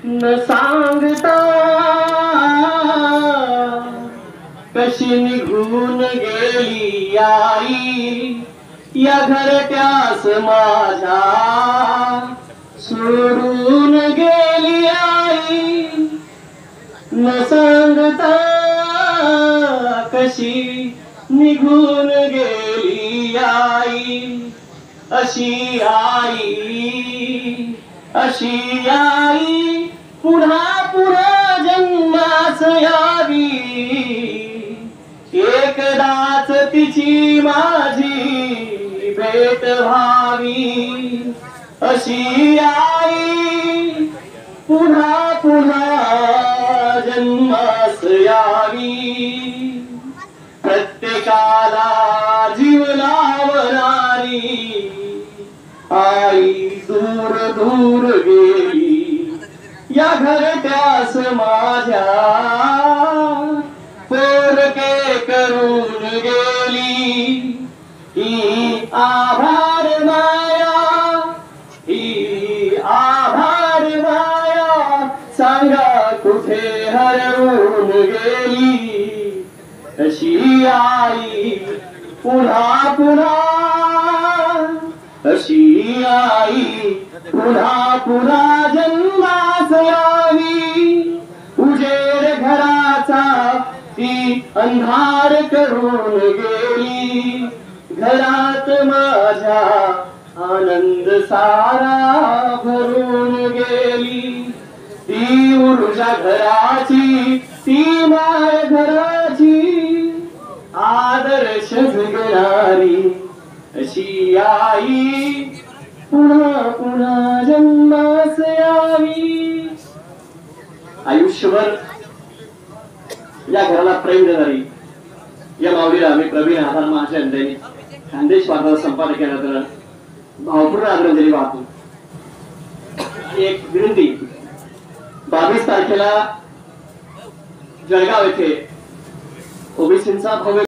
न सांगता कशी निघून गेली आई या घरट्यास माझ्या सोडून गेली आई। न सांगता कशी निघून गेली आई, अशी आई पुन्हा पुन्हा जन्मास यावी। एकदाच तिची माझी भेट व्हावी, अशी आई पुन्हा पुन्हा जन्मास यावी। प्रत्येकाला जीव लावणारी आई दूर दूर गेली या घरट्यास माझ्या पोरके करून गेली। ही आभार माया, ही आभार माया सांगा कुठे हरवून गेली। अशी आई पुन्हा पुन्हा, अशी आई पुन्हा पुन्हा जन्मास यावी। उजेड घराचा ती अंधार करून गेली, घरात माझ्या आनंद सारा भरून गेली। ती ऊर्जा घराची, ती माय घराची आदर्श जगणारी, अशी आई पुन्हा पुन्हा जन्मास यावी। आयुष्यभर या घराला प्रेम देणारी या माऊलीला आम्ही प्रवीण आधार महाशय यांनी खानदेश वार्ताला संपादक केल्यानंतर भावपूर्ण आदरांजली वाहतो। एक विनंती, 22 तारखेला जळगाव येथे ओबीसींचा भव्य